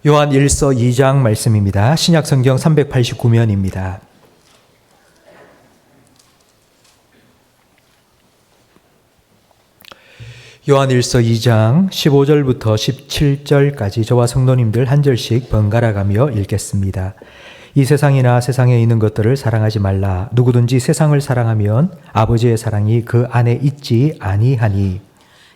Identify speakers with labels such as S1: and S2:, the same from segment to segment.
S1: 요한 1서 2장 말씀입니다. 신약성경 389면입니다. 요한 1서 2장 15절부터 17절까지 저와 성도님들 한 절씩 번갈아 가며 읽겠습니다. 이 세상이나 세상에 있는 것들을 사랑하지 말라. 누구든지 세상을 사랑하면 아버지의 사랑이 그 안에 있지 아니하니.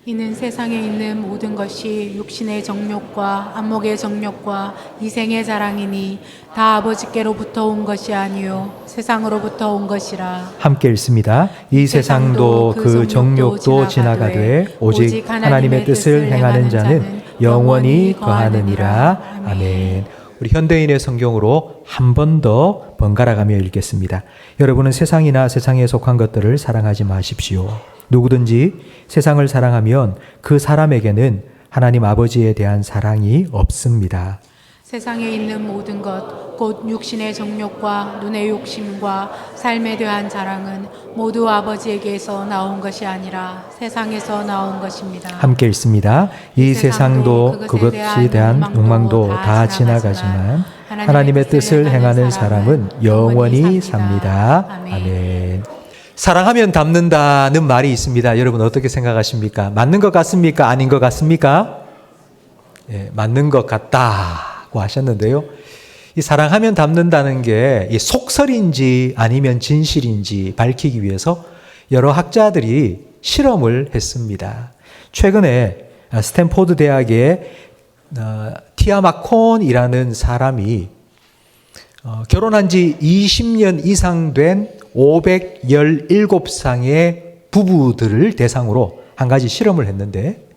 S2: 이는 세상에 있는 모든 것이 육신의 정욕과 안목의 정욕과 이생의 자랑이니 다 아버지께로부터 온 것이 아니요 세상으로부터 온 것이라.
S1: 함께 읽습니다. 이 세상도 그 정욕도 지나가되 오직 하나님의 뜻을 행하는 자는 영원히 거하느니라. 아멘. 우리 현대인의 성경으로 한 번 더 번갈아 가며 읽겠습니다. 여러분은 세상이나 세상에 속한 것들을 사랑하지 마십시오. 누구든지 세상을 사랑하면 그 사람에게는 하나님 아버지에 대한 사랑이 없습니다.
S2: 세상에 있는 모든 것, 곧 육신의 정욕과 눈의 욕심과 삶에 대한 자랑은 모두 아버지에게서 나온 것이 아니라 세상에서 나온 것입니다.
S1: 함께 읽습니다. 이 세상도 그것에 대한 욕망도 다 지나가지만 하나님의 뜻을 행하는 사람은 영원히 삽니다. 아멘. 사랑하면 닮는다는 말이 있습니다. 여러분 어떻게 생각하십니까? 맞는 것 같습니까? 아닌 것 같습니까? 예, 맞는 것 같다고 하셨는데요. 이 사랑하면 닮는다는 게 이 속설인지 아니면 진실인지 밝히기 위해서 여러 학자들이 실험을 했습니다. 최근에 스탠포드 대학의 티아마콘이라는 사람이 결혼한 지 20년 이상 된 517쌍의 부부들을 대상으로 한 가지 실험을 했는데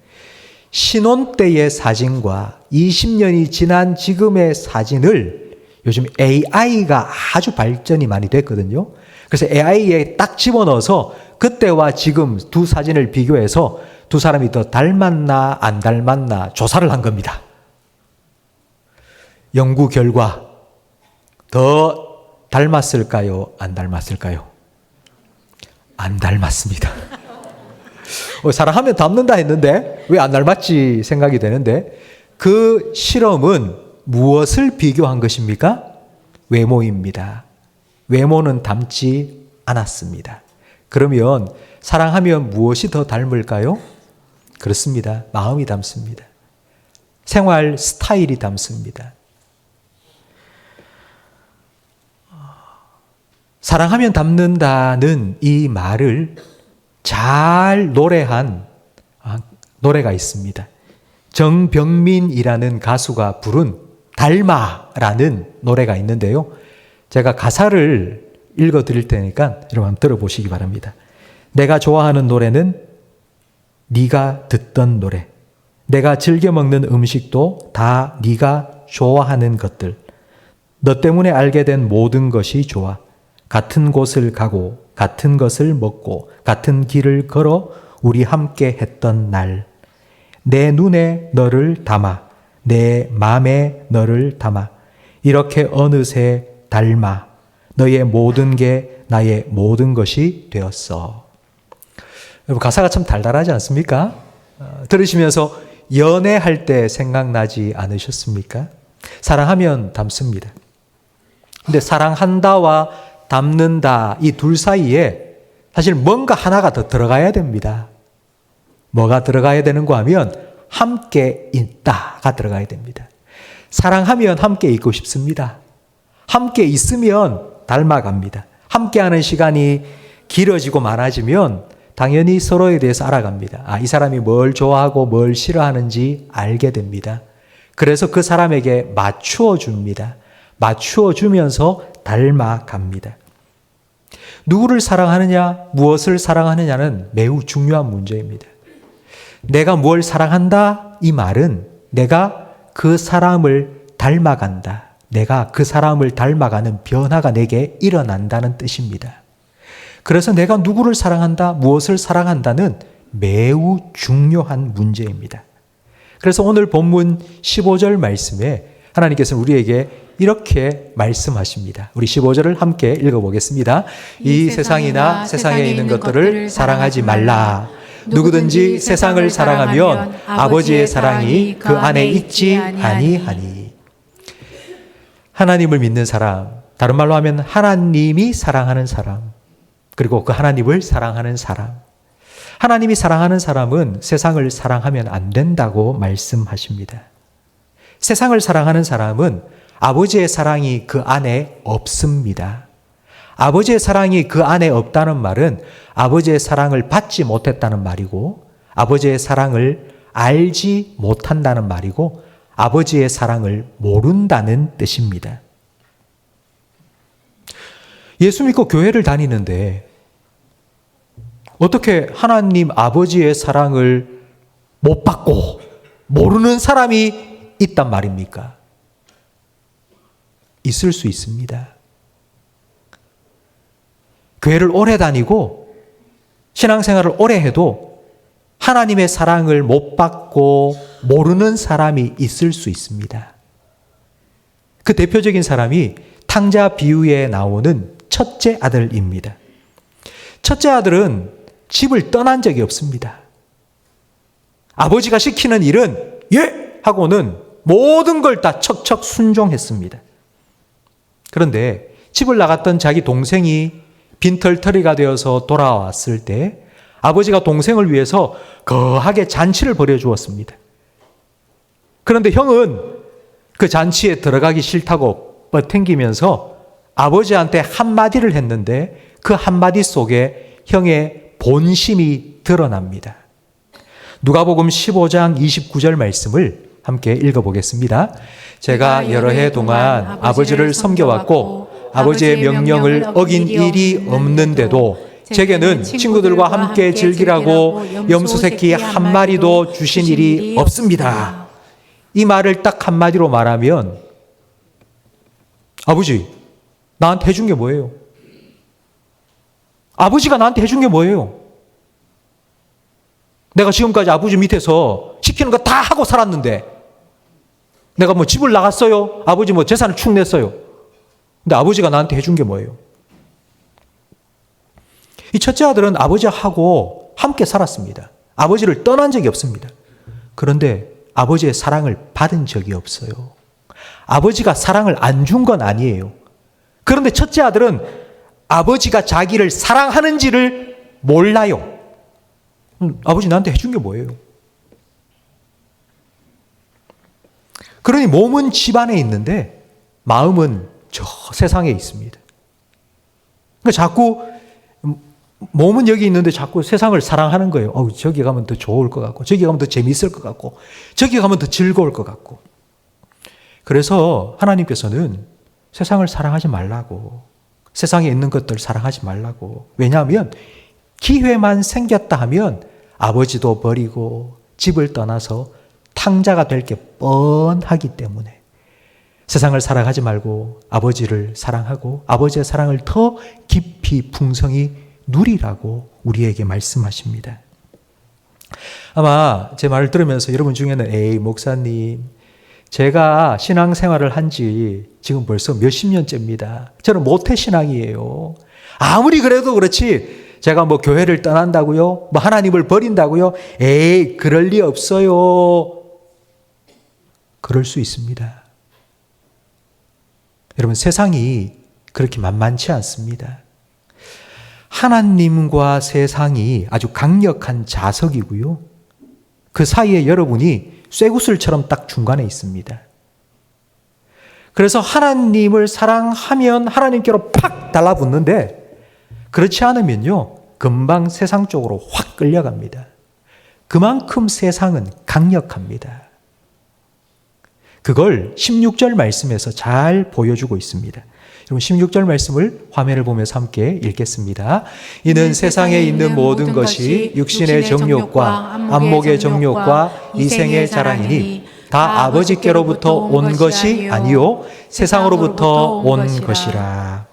S1: 신혼 때의 사진과 20년이 지난 지금의 사진을 요즘 AI가 아주 발전이 많이 됐거든요. 그래서 AI에 딱 집어넣어서 그때와 지금 두 사진을 비교해서 두 사람이 더 닮았나 안 닮았나 조사를 한 겁니다. 연구 결과 더 닮았을까요? 안 닮았을까요? 안 닮았습니다. 사랑하면 닮는다 했는데 왜 안 닮았지 생각이 되는데 그 실험은 무엇을 비교한 것입니까? 외모입니다. 외모는 닮지 않았습니다. 그러면 사랑하면 무엇이 더 닮을까요? 그렇습니다. 마음이 닮습니다. 생활 스타일이 닮습니다. 사랑하면 닮는다는 이 말을 잘 노래한 노래가 있습니다. 정병민이라는 가수가 부른 닮아라는 노래가 있는데요. 제가 가사를 읽어드릴 테니까 여러분 한번 들어보시기 바랍니다. 내가 좋아하는 노래는 네가 듣던 노래. 내가 즐겨 먹는 음식도 다 네가 좋아하는 것들. 너 때문에 알게 된 모든 것이 좋아. 같은 곳을 가고 같은 것을 먹고 같은 길을 걸어 우리 함께 했던 날. 내 눈에 너를 담아 내 마음에 너를 담아 이렇게 어느새 닮아 너의 모든 게 나의 모든 것이 되었어. 여러분 가사가 참 달달하지 않습니까? 들으시면서 연애할 때 생각나지 않으셨습니까? 사랑하면 닮습니다. 근데 사랑한다와 닮는다 이 둘 사이에 사실 뭔가 하나가 더 들어가야 됩니다. 뭐가 들어가야 되는가 하면 함께 있다가 들어가야 됩니다. 사랑하면 함께 있고 싶습니다. 함께 있으면 닮아갑니다. 함께하는 시간이 길어지고 많아지면 당연히 서로에 대해서 알아갑니다. 이 사람이 뭘 좋아하고 뭘 싫어하는지 알게 됩니다. 그래서 그 사람에게 맞추어 줍니다. 맞추어 주면서 닮아갑니다. 누구를 사랑하느냐, 무엇을 사랑하느냐는 매우 중요한 문제입니다. 내가 뭘 사랑한다? 이 말은 내가 그 사람을 닮아간다. 내가 그 사람을 닮아가는 변화가 내게 일어난다는 뜻입니다. 그래서 내가 누구를 사랑한다, 무엇을 사랑한다는 매우 중요한 문제입니다. 그래서 오늘 본문 15절 말씀에 하나님께서는 우리에게 이렇게 말씀하십니다. 우리 15절을 함께 읽어보겠습니다. 이 세상이나 세상에 있는 것들을 사랑하지 말라. 누구든지 세상을 사랑하면 아버지의 사랑이 그 안에 있지 아니하니. 하나님을 믿는 사람, 다른 말로 하면 하나님이 사랑하는 사람, 그리고 그 하나님을 사랑하는 사람. 하나님이 사랑하는 사람은 세상을 사랑하면 안 된다고 말씀하십니다. 세상을 사랑하는 사람은 아버지의 사랑이 그 안에 없습니다. 아버지의 사랑이 그 안에 없다는 말은 아버지의 사랑을 받지 못했다는 말이고, 아버지의 사랑을 알지 못한다는 말이고, 아버지의 사랑을 모른다는 뜻입니다. 예수 믿고 교회를 다니는데 어떻게 하나님 아버지의 사랑을 못 받고 모르는 사람이 있단 말입니까? 있을 수 있습니다. 교회를 오래 다니고 신앙생활을 오래 해도 하나님의 사랑을 못 받고 모르는 사람이 있을 수 있습니다. 그 대표적인 사람이 탕자 비유에 나오는 첫째 아들입니다. 첫째 아들은 집을 떠난 적이 없습니다. 아버지가 시키는 일은 예! 하고는 모든 걸 다 척척 순종했습니다. 그런데 집을 나갔던 자기 동생이 빈털터리가 되어서 돌아왔을 때 아버지가 동생을 위해서 거하게 잔치를 벌여주었습니다. 그런데 형은 그 잔치에 들어가기 싫다고 뻗탱기면서 아버지한테 한마디를 했는데 그 한마디 속에 형의 본심이 드러납니다. 누가복음 15장 29절 말씀을 함께 읽어보겠습니다. 제가 여러 해 동안 아버지를 섬겨왔고 아버지의 명령을 어긴 일이 없는데도 제게는 친구들과 함께 즐기라고 염소 새끼 한 마리도 주신 일이 없습니다. 이 말을 딱 한마디로 말하면 아버지, 나한테 해준 게 뭐예요? 아버지가 나한테 해준 게 뭐예요? 내가 지금까지 아버지 밑에서 시키는 거 다 하고 살았는데 내가 뭐 집을 나갔어요? 아버지 뭐 재산을 축 냈어요? 근데 아버지가 나한테 해준 게 뭐예요? 이 첫째 아들은 아버지하고 함께 살았습니다. 아버지를 떠난 적이 없습니다. 그런데 아버지의 사랑을 받은 적이 없어요. 아버지가 사랑을 안 준 건 아니에요. 그런데 첫째 아들은 아버지가 자기를 사랑하는지를 몰라요. 아버지 나한테 해준 게 뭐예요? 그러니 몸은 집 안에 있는데 마음은 저 세상에 있습니다. 그러니까 자꾸 몸은 여기 있는데 자꾸 세상을 사랑하는 거예요. 저기 가면 더 좋을 것 같고, 저기 가면 더 재미있을 것 같고, 저기 가면 더 즐거울 것 같고. 그래서 하나님께서는 세상을 사랑하지 말라고, 세상에 있는 것들 사랑하지 말라고. 왜냐하면 기회만 생겼다 하면 아버지도 버리고 집을 떠나서 탕자가 될 게 뻔하기 때문에 세상을 사랑하지 말고 아버지를 사랑하고 아버지의 사랑을 더 깊이 풍성히 누리라고 우리에게 말씀하십니다. 아마 제 말을 들으면서 여러분 중에는 에이 목사님, 제가 신앙생활을 한 지 지금 벌써 몇십 년째입니다. 저는 모태신앙이에요. 아무리 그래도 그렇지 제가 뭐 교회를 떠난다고요? 뭐 하나님을 버린다고요? 에이 그럴 리 없어요. 그럴 수 있습니다. 여러분 세상이 그렇게 만만치 않습니다. 하나님과 세상이 아주 강력한 자석이고요. 그 사이에 여러분이 쇠구슬처럼 딱 중간에 있습니다. 그래서 하나님을 사랑하면 하나님께로 팍 달라붙는데 그렇지 않으면요 금방 세상 쪽으로 확 끌려갑니다. 그만큼 세상은 강력합니다. 그걸 16절 말씀에서 잘 보여주고 있습니다. 여러분 16절 말씀을 화면을 보면서 함께 읽겠습니다. 이는 세상에 있는 모든 것이 육신의 정욕과 안목의 정욕과 이생의 자랑이니 다 아버지께로부터 온 것이 아니요 세상으로부터 온 것이라.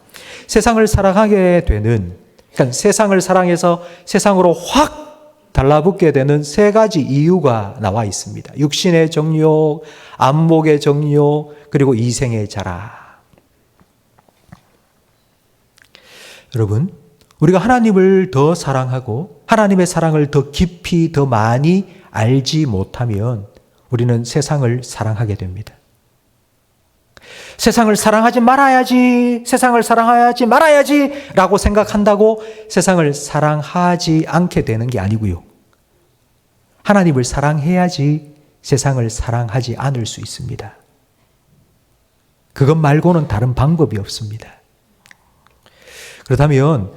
S1: 세상을 사랑하게 되는, 그러니까 세상을 사랑해서 세상으로 확 달라붙게 되는 세 가지 이유가 나와 있습니다. 육신의 정욕, 안목의 정욕, 그리고 이생의 자랑. 여러분, 우리가 하나님을 더 사랑하고 하나님의 사랑을 더 깊이 더 많이 알지 못하면 우리는 세상을 사랑하게 됩니다. 세상을 사랑하지 말아야지, 세상을 사랑하지 말아야지 라고 생각한다고 세상을 사랑하지 않게 되는 게 아니고요. 하나님을 사랑해야지 세상을 사랑하지 않을 수 있습니다. 그것 말고는 다른 방법이 없습니다. 그렇다면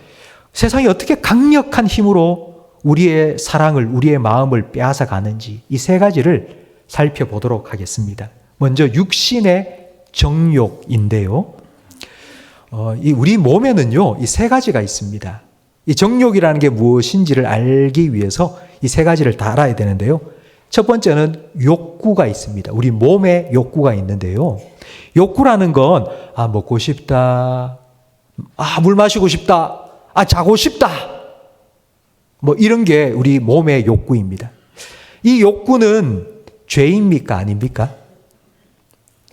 S1: 세상이 어떻게 강력한 힘으로 우리의 사랑을, 우리의 마음을 빼앗아 가는지 이 세 가지를 살펴보도록 하겠습니다. 먼저 육신의 정욕인데요. 우리 몸에는요, 이 세 가지가 있습니다. 이 정욕이라는 게 무엇인지를 알기 위해서 이 세 가지를 다 알아야 되는데요. 첫 번째는 욕구가 있습니다. 우리 몸에 욕구가 있는데요. 욕구라는 건, 먹고 싶다. 물 마시고 싶다. 자고 싶다. 이런 게 우리 몸의 욕구입니다. 이 욕구는 죄입니까? 아닙니까?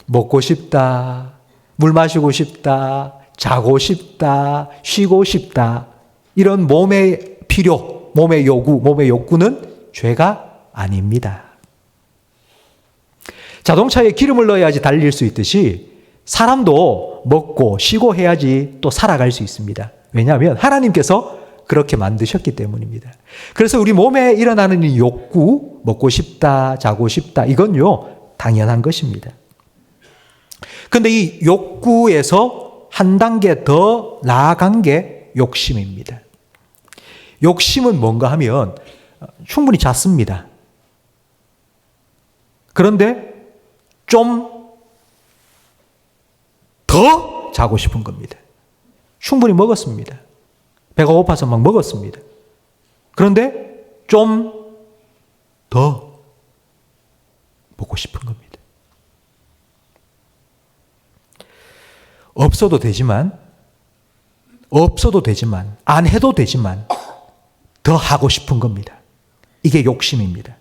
S1: 먹고 싶다. 물 마시고 싶다. 자고 싶다. 쉬고 싶다. 이런 몸의 필요, 몸의 요구, 몸의 욕구는 죄가 아닙니다. 자동차에 기름을 넣어야지 달릴 수 있듯이 사람도 먹고 쉬고 해야지 또 살아갈 수 있습니다. 왜냐하면 하나님께서 그렇게 만드셨기 때문입니다. 그래서 우리 몸에 일어나는 이 욕구, 먹고 싶다, 자고 싶다, 이건요, 당연한 것입니다. 그런데 이 욕구에서 한 단계 더 나아간 게 욕심입니다. 욕심은 뭔가 하면 충분히 잤습니다. 그런데 좀 더 자고 싶은 겁니다. 충분히 먹었습니다. 배가 고파서 막 먹었습니다. 그런데 좀 더 먹고 싶은 겁니다. 없어도 되지만, 안 해도 되지만, 더 하고 싶은 겁니다. 이게 욕심입니다.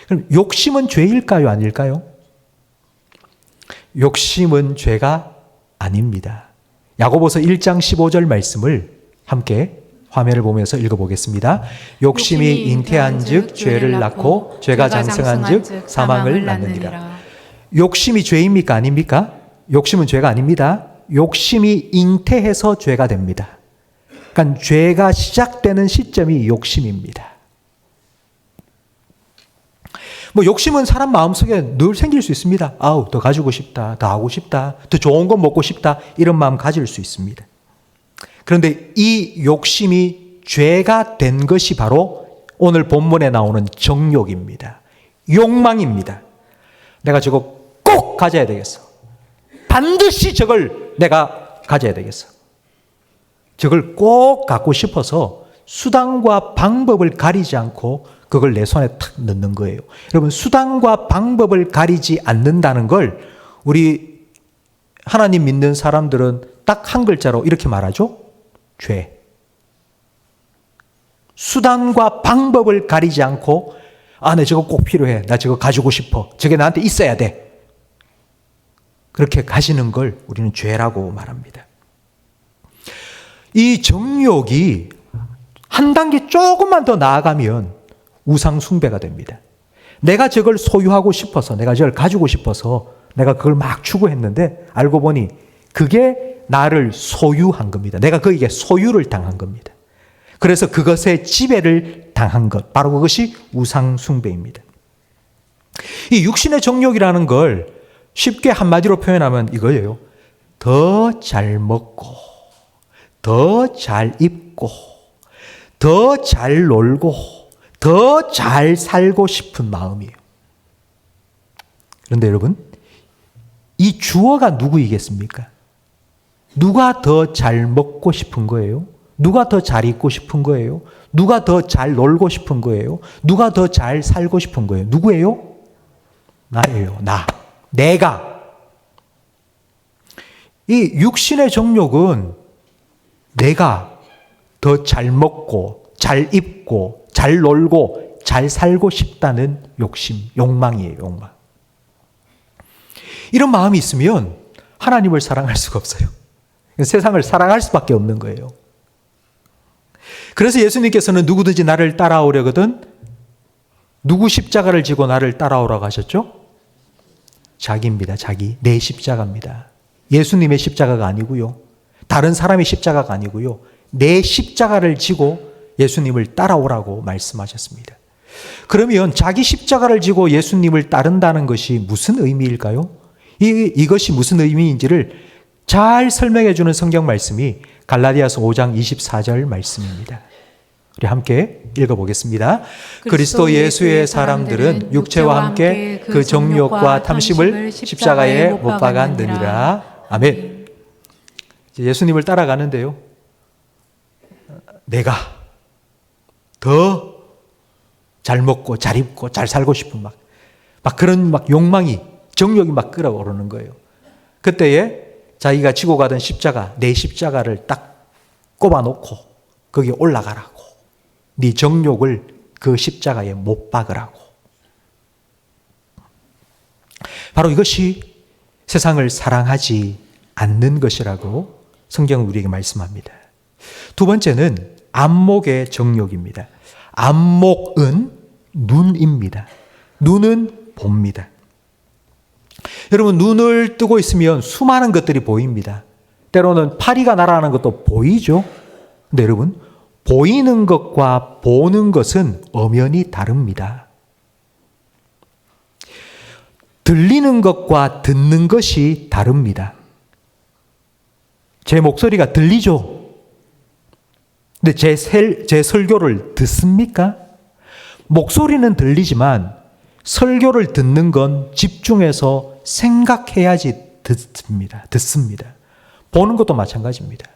S1: 그럼 욕심은 죄일까요? 아닐까요? 욕심은 죄가 아닙니다. 야고보서 1장 15절 말씀을 함께 화면을 보면서 읽어보겠습니다. 욕심이 잉태한 즉 죄를 낳고 죄가 장성한 즉 사망을 낳느니라. 욕심이 죄입니까? 아닙니까? 욕심은 죄가 아닙니다. 욕심이 잉태해서 죄가 됩니다. 그러니까 죄가 시작되는 시점이 욕심입니다. 욕심은 사람 마음속에 늘 생길 수 있습니다. 더 가지고 싶다, 더 하고 싶다, 더 좋은 거 먹고 싶다, 이런 마음 가질 수 있습니다. 그런데 이 욕심이 죄가 된 것이 바로 오늘 본문에 나오는 정욕입니다. 욕망입니다. 내가 저거 꼭 가져야 되겠어. 반드시 저걸 내가 가져야 되겠어. 저걸 꼭 갖고 싶어서 수단과 방법을 가리지 않고 그걸 내 손에 탁 넣는 거예요. 여러분, 수단과 방법을 가리지 않는다는 걸 우리 하나님 믿는 사람들은 딱 한 글자로 이렇게 말하죠. 죄. 수단과 방법을 가리지 않고 나 저거 꼭 필요해. 나 저거 가지고 싶어. 저게 나한테 있어야 돼. 그렇게 가시는 걸 우리는 죄라고 말합니다. 이 정욕이 한 단계 조금만 더 나아가면 우상 숭배가 됩니다. 내가 저걸 소유하고 싶어서, 내가 저걸 가지고 싶어서 내가 그걸 막 추구했는데 알고 보니 그게 나를 소유한 겁니다. 내가 그에게 소유를 당한 겁니다. 그래서 그것에 지배를 당한 것, 바로 그것이 우상 숭배입니다. 이 육신의 정욕이라는 걸 쉽게 한마디로 표현하면 이거예요. 더 잘 먹고, 더 잘 입고, 더 잘 놀고, 더 잘 살고 싶은 마음이에요. 그런데 여러분, 이 주어가 누구이겠습니까? 누가 더 잘 먹고 싶은 거예요? 누가 더 잘 입고 싶은 거예요? 누가 더 잘 놀고 싶은 거예요? 누가 더 잘 살고 싶은 거예요? 누구예요? 나예요. 내가. 이 육신의 정욕은 내가 더 잘 먹고 잘 입고 잘 놀고 잘 살고 싶다는 욕심, 욕망이에요. 욕망. 이런 마음이 있으면 하나님을 사랑할 수가 없어요. 세상을 사랑할 수밖에 없는 거예요. 그래서 예수님께서는 누구든지 나를 따라오려거든 누구 십자가를 지고 나를 따라오라고 하셨죠? 자기입니다. 자기. 내 십자가입니다. 예수님의 십자가가 아니고요. 다른 사람의 십자가가 아니고요. 내 십자가를 지고 예수님을 따라오라고 말씀하셨습니다. 그러면 자기 십자가를 지고 예수님을 따른다는 것이 무슨 의미일까요? 이것이 무슨 의미인지를 잘 설명해 주는 성경 말씀이 갈라디아서 5장 24절 말씀입니다. 우리 함께 읽어보겠습니다. 그리스도 예수의 사람들은 육체와 함께 그 정욕과 탐심을 십자가에 못 박았느니라. 아멘. 예수님을 따라가는데요. 내가 더 잘 먹고 잘 입고 잘 살고 싶은 막 그런 욕망이 정욕이 막 끌어오르는 거예요. 그때에 자기가 지고 가던 십자가, 내 십자가를 딱 꼽아놓고 거기에 올라가라고. 네 정욕을 그 십자가에 못 박으라고. 바로 이것이 세상을 사랑하지 않는 것이라고 성경은 우리에게 말씀합니다. 두 번째는 안목의 정욕입니다. 안목은 눈입니다. 눈은 봅니다. 여러분, 눈을 뜨고 있으면 수많은 것들이 보입니다. 때로는 파리가 날아가는 것도 보이죠. 근데 여러분, 보이는 것과 보는 것은 엄연히 다릅니다. 들리는 것과 듣는 것이 다릅니다. 제 목소리가 들리죠? 근데 제 설교를 듣습니까? 목소리는 들리지만 설교를 듣는 건 집중해서 생각해야지 듣습니다. 보는 것도 마찬가지입니다.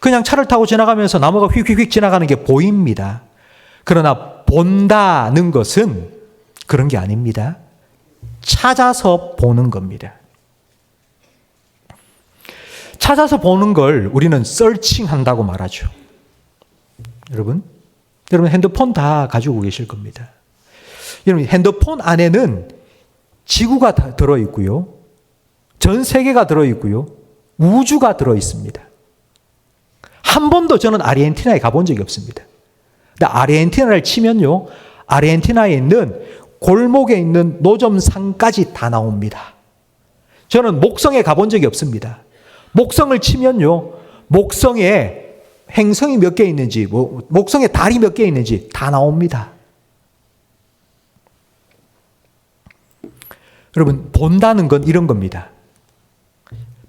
S1: 그냥 차를 타고 지나가면서 나무가 휙휙휙 지나가는 게 보입니다. 그러나 본다는 것은 그런 게 아닙니다. 찾아서 보는 겁니다. 찾아서 보는 걸 우리는 서칭한다고 말하죠. 여러분 핸드폰 다 가지고 계실 겁니다. 여러분, 핸드폰 안에는 지구가 다 들어있고요. 전 세계가 들어있고요. 우주가 들어있습니다. 한 번도 저는 아르헨티나에 가본 적이 없습니다. 근데 아르헨티나를 치면요. 아르헨티나에 있는 골목에 있는 노점상까지 다 나옵니다. 저는 목성에 가본 적이 없습니다. 목성을 치면요. 목성에 행성이 몇 개 있는지, 목성에 달이 몇 개 있는지 다 나옵니다. 여러분, 본다는 건 이런 겁니다.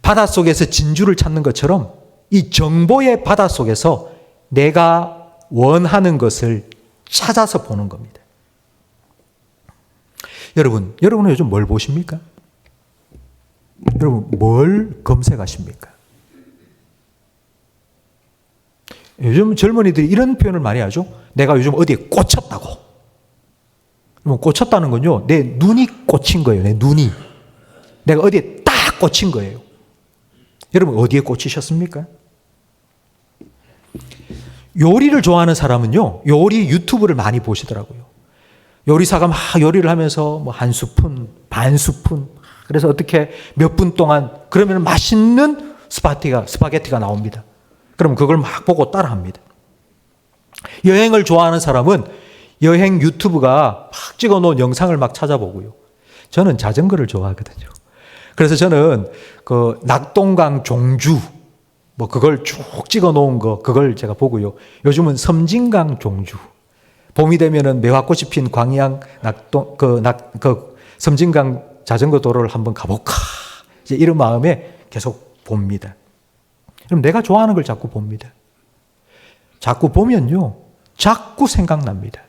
S1: 바닷속에서 진주를 찾는 것처럼 이 정보의 바닷속에서 내가 원하는 것을 찾아서 보는 겁니다. 여러분은 요즘 뭘 보십니까? 여러분, 뭘 검색하십니까? 요즘 젊은이들이 이런 표현을 많이 하죠. 내가 요즘 어디에 꽂혔다고. 꽂혔다는 건요, 내 눈이 꽂힌 거예요. 내 눈이. 내가 어디에 딱 꽂힌 거예요. 여러분, 어디에 꽂히셨습니까? 요리를 좋아하는 사람은요, 요리 유튜브를 많이 보시더라고요. 요리사가 막 요리를 하면서 한 스푼, 반 스푼, 그래서 어떻게 몇 분 동안, 그러면 맛있는 스파게티가 나옵니다. 그럼 그걸 막 보고 따라합니다. 여행을 좋아하는 사람은 여행 유튜브가 막 찍어놓은 영상을 막 찾아보고요. 저는 자전거를 좋아하거든요. 그래서 저는 그 낙동강 종주, 그걸 쭉 찍어놓은 거, 그걸 제가 보고요. 요즘은 섬진강 종주. 봄이 되면은 매화꽃이 핀 광양 섬진강 자전거 도로를 한번 가볼까. 이제 이런 마음에 계속 봅니다. 그럼 내가 좋아하는 걸 자꾸 봅니다. 자꾸 보면요. 자꾸 생각납니다.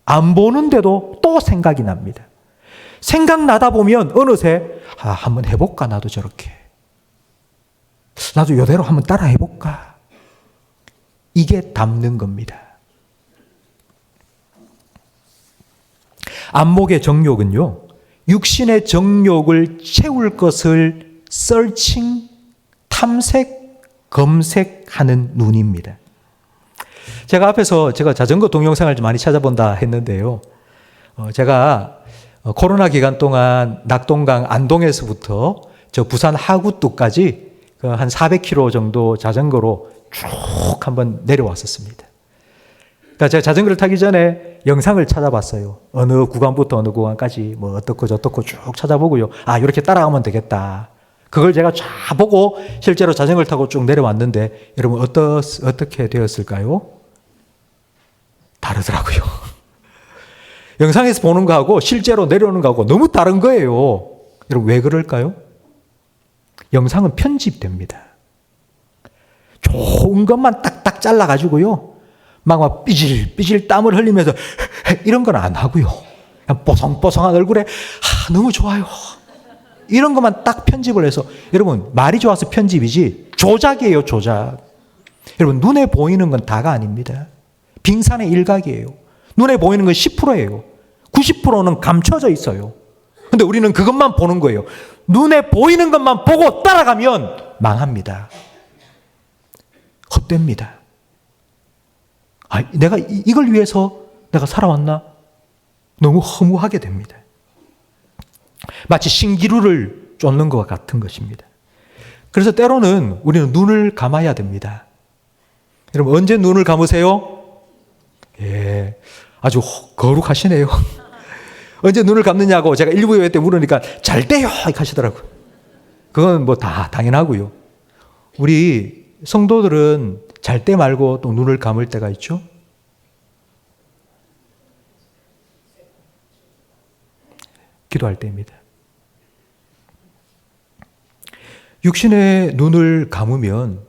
S1: 안 보는데도 또 생각이 납니다. 생각나다 보면 어느새 한번 해볼까 나도 저렇게. 나도 이대로 한번 따라 해볼까. 이게 담는 겁니다. 안목의 정욕은요. 육신의 정욕을 채울 것을 서칭, 탐색, 검색하는 눈입니다. 제가 자전거 동영상을 좀 많이 찾아본다 했는데요. 제가 코로나 기간 동안 낙동강 안동에서부터 저 부산 하구뚝까지 한 400km 정도 자전거로 쭉 한번 내려왔었습니다. 그러니까 제가 자전거를 타기 전에 영상을 찾아봤어요. 어느 구간부터 어느 구간까지 뭐 어떻고 저떻고 쭉 찾아보고요. 아, 이렇게 따라가면 되겠다. 그걸 제가 쫙 보고 실제로 자전거를 타고 쭉 내려왔는데 여러분 어떻게 되었을까요? 다르더라고요. 영상에서 보는 거하고 실제로 내려오는 거하고 너무 다른 거예요. 여러분 왜 그럴까요? 영상은 편집됩니다. 좋은 것만 딱딱 잘라가지고요. 막 삐질 땀을 흘리면서 이런 건 안 하고요. 그냥 뽀송뽀송한 얼굴에 너무 좋아요. 이런 것만 딱 편집을 해서 여러분 말이 좋아서 편집이지 조작이에요, 조작. 여러분 눈에 보이는 건 다가 아닙니다. 빙산의 일각이에요. 눈에 보이는 건 10%예요. 90%는 감춰져 있어요. 근데 우리는 그것만 보는 거예요. 눈에 보이는 것만 보고 따라가면 망합니다. 헛됩니다. 내가 이걸 위해서 내가 살아왔나? 너무 허무하게 됩니다. 마치 신기루를 쫓는 것 같은 것입니다. 그래서 때로는 우리는 눈을 감아야 됩니다. 여러분 언제 눈을 감으세요? 예, 아주 거룩하시네요. 언제 눈을 감느냐고 제가 일부 예배 때 물으니까 잘 때요 하시더라고요. 그건 뭐 다 당연하고요. 우리 성도들은 잘 때 말고 또 눈을 감을 때가 있죠. 기도할 때입니다. 육신의 눈을 감으면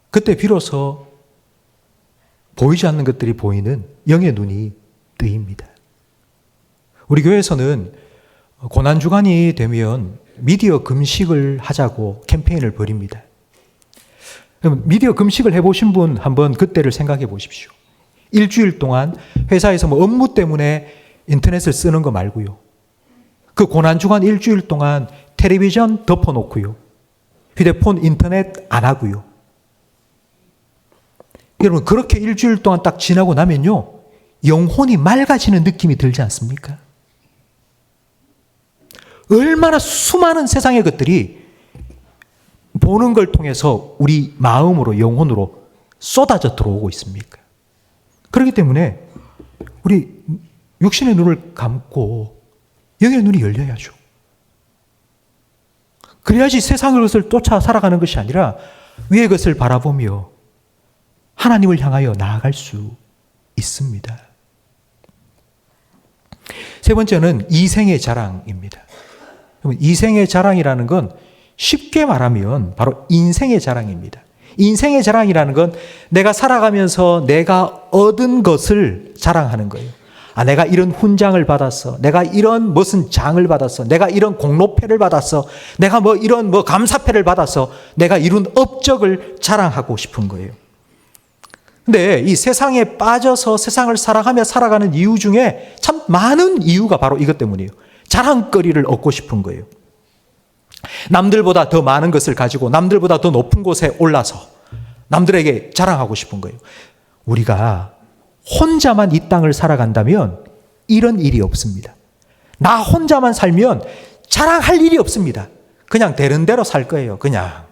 S1: 그때 비로소 보이지 않는 것들이 보이는 영의 눈이 뜨입니다. 우리 교회에서는 고난주간이 되면 미디어 금식을 하자고 캠페인을 벌입니다. 미디어 금식을 해보신 분 한번 그때를 생각해 보십시오. 일주일 동안 회사에서 뭐 업무 때문에 인터넷을 쓰는 거 말고요. 그 고난주간 일주일 동안 텔레비전 덮어놓고요. 휴대폰, 인터넷 안 하고요. 여러분 그렇게 일주일 동안 딱 지나고 나면요. 영혼이 맑아지는 느낌이 들지 않습니까? 얼마나 수많은 세상의 것들이 보는 걸 통해서 우리 마음으로 영혼으로 쏟아져 들어오고 있습니까? 그렇기 때문에 우리 육신의 눈을 감고 영의 눈이 열려야죠. 그래야지 세상의 것을 쫓아 살아가는 것이 아니라 위의 것을 바라보며 하나님을 향하여 나아갈 수 있습니다. 세 번째는 이생의 자랑입니다. 이생의 자랑이라는 건 쉽게 말하면 바로 인생의 자랑입니다. 인생의 자랑이라는 건 내가 살아가면서 내가 얻은 것을 자랑하는 거예요. 내가 이런 훈장을 받았어. 내가 이런 무슨 장을 받았어. 내가 이런 공로패를 받았어. 내가 뭐 이런 뭐 감사패를 받았어. 내가 이룬 업적을 자랑하고 싶은 거예요. 근데 이 세상에 빠져서 세상을 살아가며 살아가는 이유 중에 참 많은 이유가 바로 이것 때문이에요. 자랑거리를 얻고 싶은 거예요. 남들보다 더 많은 것을 가지고 남들보다 더 높은 곳에 올라서 남들에게 자랑하고 싶은 거예요. 우리가 혼자만 이 땅을 살아간다면 이런 일이 없습니다. 나 혼자만 살면 자랑할 일이 없습니다. 그냥 되는 대로 살 거예요. 그냥.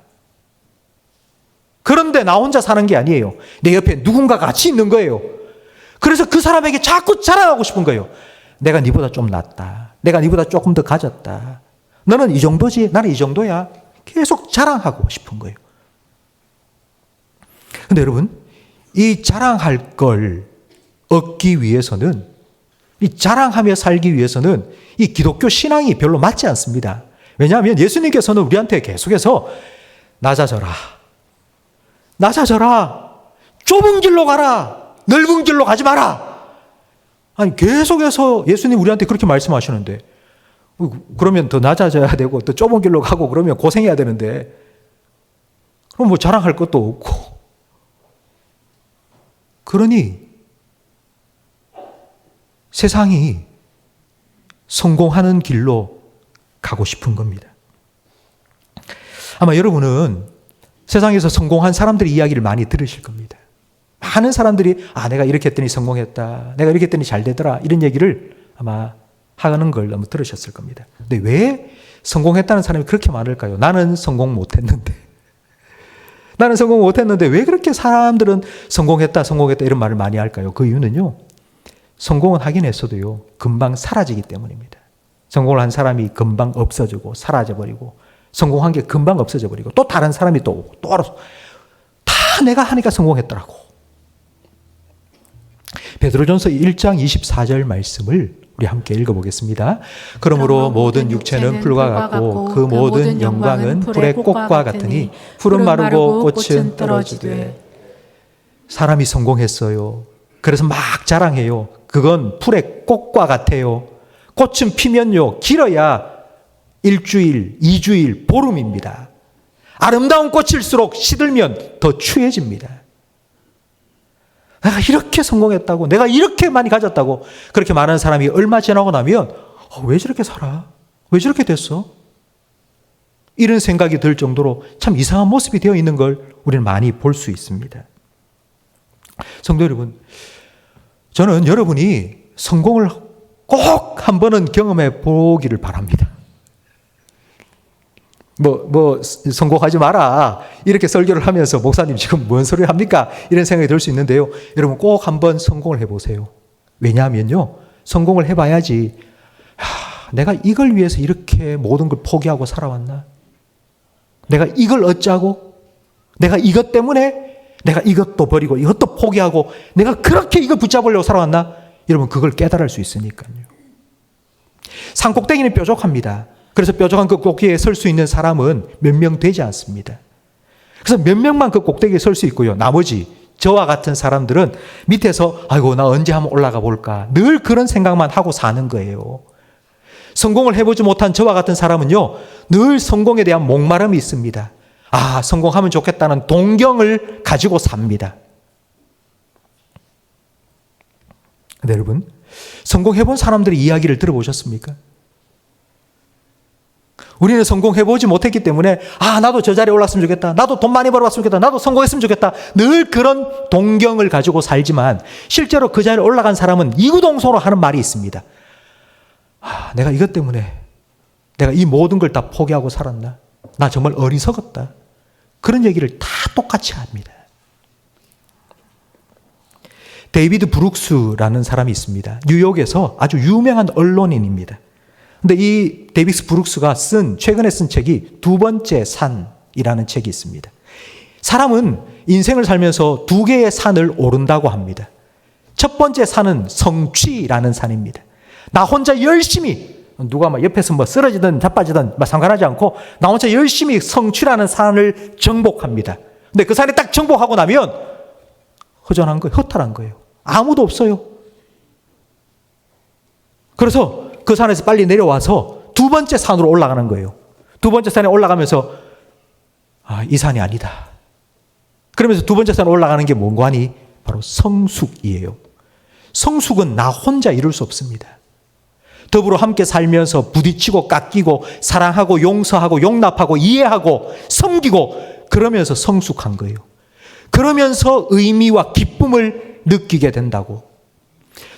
S1: 그런데 나 혼자 사는 게 아니에요. 내 옆에 누군가 같이 있는 거예요. 그래서 그 사람에게 자꾸 자랑하고 싶은 거예요. 내가 네보다 좀 낫다. 내가 네보다 조금 더 가졌다. 너는 이 정도지, 나는 이 정도야. 계속 자랑하고 싶은 거예요. 근데 여러분, 이 자랑할 걸 얻기 위해서는, 이 자랑하며 살기 위해서는 이 기독교 신앙이 별로 맞지 않습니다. 왜냐하면 예수님께서는 우리한테 계속해서 낮아져라. 낮아져라. 좁은 길로 가라. 넓은 길로 가지 마라. 아니, 계속해서 예수님 우리한테 그렇게 말씀하시는데, 그러면 더 낮아져야 되고, 더 좁은 길로 가고, 그러면 고생해야 되는데, 그럼 뭐 자랑할 것도 없고. 그러니, 세상이 성공하는 길로 가고 싶은 겁니다. 아마 여러분은 세상에서 성공한 사람들의 이야기를 많이 들으실 겁니다. 많은 사람들이 내가 이렇게 했더니 성공했다. 내가 이렇게 했더니 잘 되더라. 이런 얘기를 아마 하는 걸 너무 들으셨을 겁니다. 근데 왜 성공했다는 사람이 그렇게 많을까요? 나는 성공 못했는데. 나는 성공 못했는데 왜 그렇게 사람들은 성공했다 이런 말을 많이 할까요? 그 이유는요. 성공은 하긴 했어도요. 금방 사라지기 때문입니다. 성공을 한 사람이 금방 없어지고 사라져버리고 성공한 게 금방 없어져버리고 또 다른 사람이 또 오고 또 알아서 다 내가 하니까 성공했더라고. 베드로전서 1장 24절 말씀을 우리 함께 읽어보겠습니다. 그러므로 모든 육체는 풀과 같고 그 모든 영광은 풀의 꽃과 같으니 풀은 마르고 꽃은 떨어지되. 사람이 성공했어요. 그래서 막 자랑해요. 그건 풀의 꽃과 같아요. 꽃은 피면요 길어야 일주일, 2주일, 보름입니다. 아름다운 꽃일수록 시들면 더 추해집니다. 내가 이렇게 성공했다고, 내가 이렇게 많이 가졌다고 그렇게 말하는 사람이 얼마 지나고 나면 왜 저렇게 살아? 왜 저렇게 됐어? 이런 생각이 들 정도로 참 이상한 모습이 되어 있는 걸 우리는 많이 볼 수 있습니다. 성도 여러분, 저는 여러분이 성공을 꼭 한 번은 경험해 보기를 바랍니다. 성공하지 마라. 이렇게 설교를 하면서 목사님 지금 뭔 소리를 합니까? 이런 생각이 들 수 있는데요. 여러분 꼭 한번 성공을 해보세요. 왜냐하면요. 성공을 해봐야지. 내가 이걸 위해서 이렇게 모든 걸 포기하고 살아왔나? 내가 이걸 어쩌고? 내가 이것 때문에 내가 이것도 버리고 이것도 포기하고 내가 그렇게 이걸 붙잡으려고 살아왔나? 여러분 그걸 깨달을 수 있으니까요. 산꼭대기는 뾰족합니다. 그래서 뾰족한 그 꼭대기에 설 수 있는 사람은 몇 명 되지 않습니다. 그래서 몇 명만 그 꼭대기에 설 수 있고요. 나머지 저와 같은 사람들은 밑에서 아이고 나 언제 한번 올라가 볼까 늘 그런 생각만 하고 사는 거예요. 성공을 해보지 못한 저와 같은 사람은요. 늘 성공에 대한 목마름이 있습니다. 성공하면 좋겠다는 동경을 가지고 삽니다. 근데 여러분 성공해본 사람들의 이야기를 들어보셨습니까? 우리는 성공해보지 못했기 때문에 나도 저 자리에 올랐으면 좋겠다. 나도 돈 많이 벌어봤으면 좋겠다. 나도 성공했으면 좋겠다. 늘 그런 동경을 가지고 살지만 실제로 그 자리에 올라간 사람은 이구동성으로 하는 말이 있습니다. 내가 이것 때문에 내가 이 모든 걸 다 포기하고 살았나? 나 정말 어리석었다. 그런 얘기를 다 똑같이 합니다. 데이비드 브룩스라는 사람이 있습니다. 뉴욕에서 아주 유명한 언론인입니다. 근데 이 데이비드 브룩스가 최근에 쓴 책이 두 번째 산이라는 책이 있습니다. 사람은 인생을 살면서 두 개의 산을 오른다고 합니다. 첫 번째 산은 성취라는 산입니다. 나 혼자 열심히 누가 막 옆에서 쓰러지든 자빠지든 상관하지 않고 나 혼자 열심히 성취라는 산을 정복합니다. 근데 그 산에 딱 정복하고 나면 허전한 거예요. 허탈한 거예요. 아무도 없어요. 그래서 그 산에서 빨리 내려와서 두 번째 산으로 올라가는 거예요. 두 번째 산에 올라가면서 이 산이 아니다. 그러면서 두 번째 산에 올라가는 게 뭔가니? 바로 성숙이에요. 성숙은 나 혼자 이룰 수 없습니다. 더불어 함께 살면서 부딪히고 깎이고 사랑하고 용서하고 용납하고 이해하고 섬기고 그러면서 성숙한 거예요. 그러면서 의미와 기쁨을 느끼게 된다고.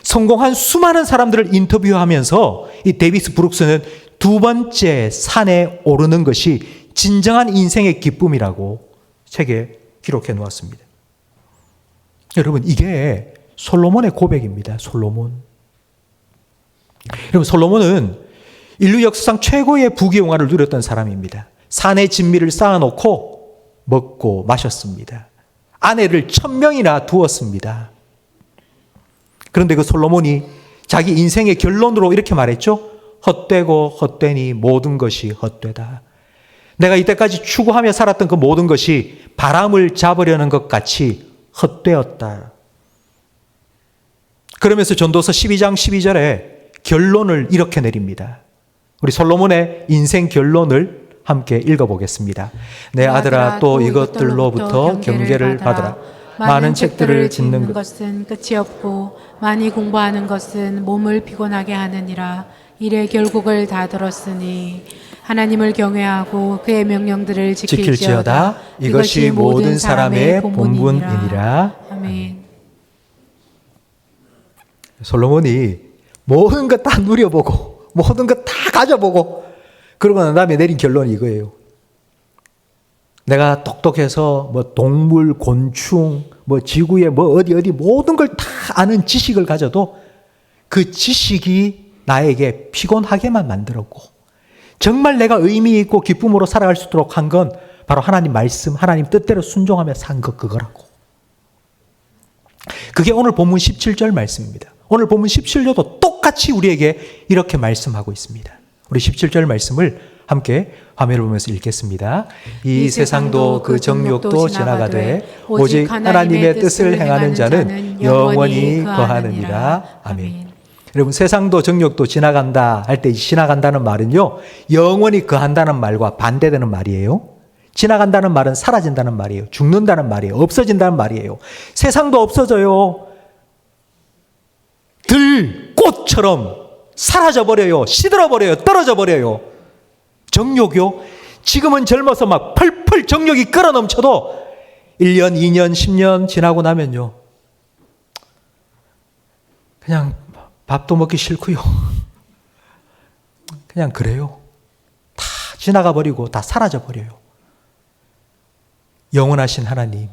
S1: 성공한 수많은 사람들을 인터뷰하면서 이 데이비드 브룩스는 두 번째 산에 오르는 것이 진정한 인생의 기쁨이라고 책에 기록해 놓았습니다. 여러분 이게 솔로몬의 고백입니다. 솔로몬. 여러분 솔로몬은 인류 역사상 최고의 부귀영화를 누렸던 사람입니다. 산에 진미를 쌓아놓고 먹고 마셨습니다. 아내를 1000명이나 두었습니다. 그런데 그 솔로몬이 자기 인생의 결론으로 이렇게 말했죠. 헛되고 헛되니 모든 것이 헛되다. 내가 이때까지 추구하며 살았던 그 모든 것이 바람을 잡으려는 것 같이 헛되었다. 그러면서 전도서 12장 12절에 결론을 이렇게 내립니다. 우리 솔로몬의 인생 결론을 함께 읽어보겠습니다. 내 아들아 또 이것들로부터 경계를 받으라. 많은 책들을 짓는
S2: 것은 끝이 없고 많이 공부하는 것은 몸을 피곤하게 하느니라. 일의 결국을 다 들었으니 하나님을 경외하고 그의 명령들을 지킬지어다.
S1: 이것이 모든 사람의 본분이니라.
S2: 아멘.
S1: 솔로몬이 모든 것 다 누려보고 모든 것 다 가져보고 그러고 난 다음에 내린 결론이 이거예요. 내가 똑똑해서 뭐 동물, 곤충, 뭐 지구의 뭐 어디 모든 걸 다 아는 지식을 가져도 그 지식이 나에게 피곤하게만 만들었고 정말 내가 의미 있고 기쁨으로 살아갈 수 있도록 한 건 바로 하나님 말씀, 하나님 뜻대로 순종하며 산 것 그거라고. 그게 오늘 본문 17절 말씀입니다. 오늘 본문 17절도 똑같이 우리에게 이렇게 말씀하고 있습니다. 우리 17절 말씀을 함께 화면을 보면서 읽겠습니다. 이 세상도 그 정욕도 지나가되 오직 하나님의 뜻을 행하는 자는 영원히 거하느니라. 아멘. 여러분, 세상도 정욕도 지나간다 할 때 이 지나간다는 말은요, 영원히 거한다는 말과 반대되는 말이에요. 지나간다는 말은 사라진다는 말이에요. 죽는다는 말이에요. 없어진다는 말이에요. 세상도 없어져요. 들꽃처럼 사라져버려요. 시들어버려요. 떨어져버려요. 정욕이요? 지금은 젊어서 막 펄펄 정욕이 끌어넘쳐도 1년, 2년, 10년 지나고 나면요, 그냥 밥도 먹기 싫고요. 그냥 그래요. 다 지나가 버리고 다 사라져 버려요. 영원하신 하나님,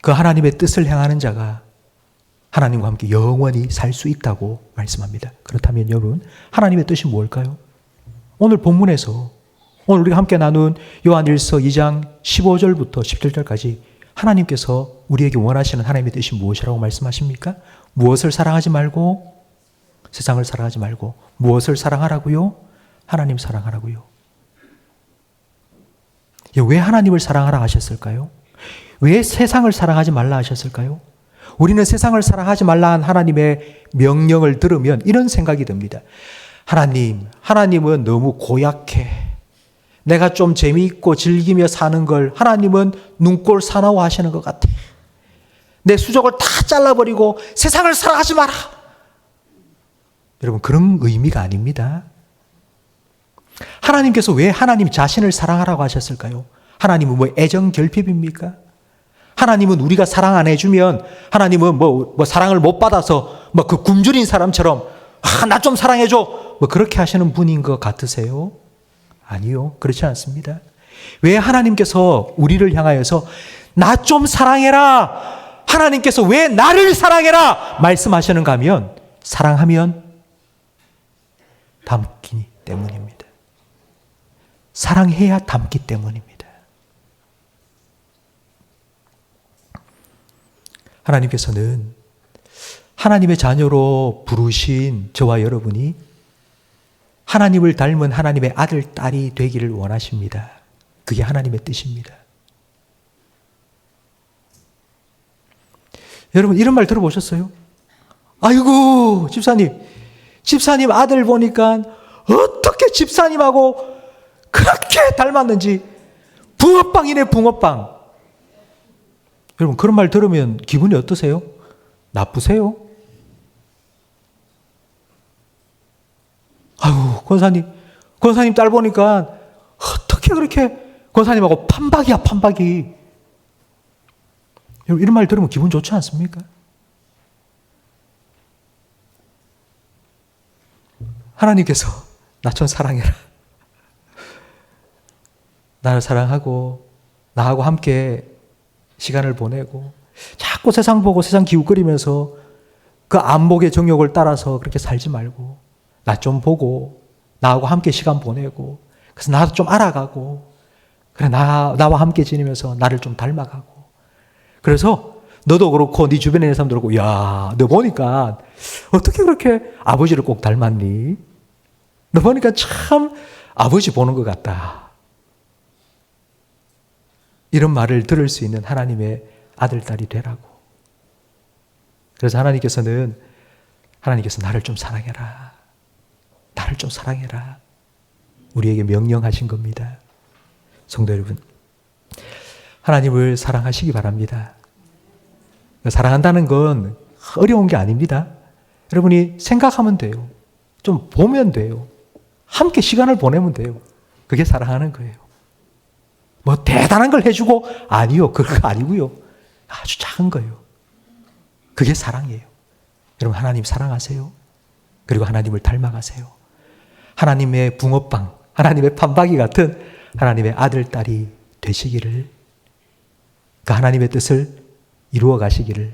S1: 그 하나님의 뜻을 행하는 자가 하나님과 함께 영원히 살 수 있다고 말씀합니다. 그렇다면 여러분, 하나님의 뜻이 뭘까요? 오늘 본문에서 오늘 우리가 함께 나눈 요한일서 2장 15절부터 17절까지 하나님께서 우리에게 원하시는 하나님의 뜻이 무엇이라고 말씀하십니까? 무엇을 사랑하지 말고? 세상을 사랑하지 말고 무엇을 사랑하라고요? 하나님 사랑하라고요. 왜 하나님을 사랑하라 하셨을까요? 왜 세상을 사랑하지 말라 하셨을까요? 우리는 세상을 사랑하지 말라 한 하나님의 명령을 들으면 이런 생각이 듭니다. 하나님은 너무 고약해. 내가 좀 재미있고 즐기며 사는 걸 하나님은 눈꼴 사나워 하시는 것 같아. 내 수족을 다 잘라버리고 세상을 사랑하지 마라. 여러분, 그런 의미가 아닙니다. 하나님께서 왜 하나님 자신을 사랑하라고 하셨을까요? 하나님은 뭐 애정 결핍입니까? 하나님은 우리가 사랑 안 해주면 하나님은 뭐 사랑을 못 받아서 뭐 그 굶주린 사람처럼 나 좀 사랑해줘 뭐 그렇게 하시는 분인 것 같으세요? 아니요, 그렇지 않습니다. 왜 하나님께서 우리를 향하여서 나 좀 사랑해라, 하나님께서 왜 나를 사랑해라 말씀하시는가 하면 사랑하면 닮기 때문입니다. 사랑해야 닮기 때문입니다. 하나님께서는 하나님의 자녀로 부르신 저와 여러분이 하나님을 닮은 하나님의 아들, 딸이 되기를 원하십니다. 그게 하나님의 뜻입니다. 여러분, 이런 말 들어보셨어요? 아이고, 집사님 아들 보니까 어떻게 집사님하고 그렇게 닮았는지 붕어빵이네, 붕어빵. 여러분, 그런 말 들으면 기분이 어떠세요? 나쁘세요? 아유, 권사님 딸 보니까 어떻게 그렇게 권사님하고 판박이야, 판박이. 여러분, 이런 말 들으면 기분 좋지 않습니까? 하나님께서 나 좀 사랑해라. 나를 사랑하고 나하고 함께 시간을 보내고 자꾸 세상 보고 세상 기웃거리면서 그 안목의 정욕을 따라서 그렇게 살지 말고 나 좀 보고 나하고 함께 시간 보내고 그래서 나도 좀 알아가고 그래 나와 함께 지내면서 나를 좀 닮아가고 그래서 너도 그렇고 네 주변에 있는 사람도 그렇고 야, 너 보니까 어떻게 그렇게 아버지를 꼭 닮았니? 너 보니까 참 아버지 보는 것 같다. 이런 말을 들을 수 있는 하나님의 아들, 딸이 되라고. 그래서 하나님께서 나를 좀 사랑해라. 나를 좀 사랑해라. 우리에게 명령하신 겁니다. 성도 여러분, 하나님을 사랑하시기 바랍니다. 사랑한다는 건 어려운 게 아닙니다. 여러분이 생각하면 돼요. 좀 보면 돼요. 함께 시간을 보내면 돼요. 그게 사랑하는 거예요. 뭐 대단한 걸 해주고 아니요, 그거 아니고요. 아주 작은 거예요. 그게 사랑이에요. 여러분, 하나님 사랑하세요. 그리고 하나님을 닮아가세요. 하나님의 붕어빵, 하나님의 판박이 같은 하나님의 아들, 딸이 되시기를, 그 하나님의 뜻을 이루어 가시기를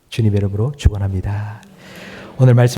S1: 주님의 이름으로 축원합니다. 오늘 말씀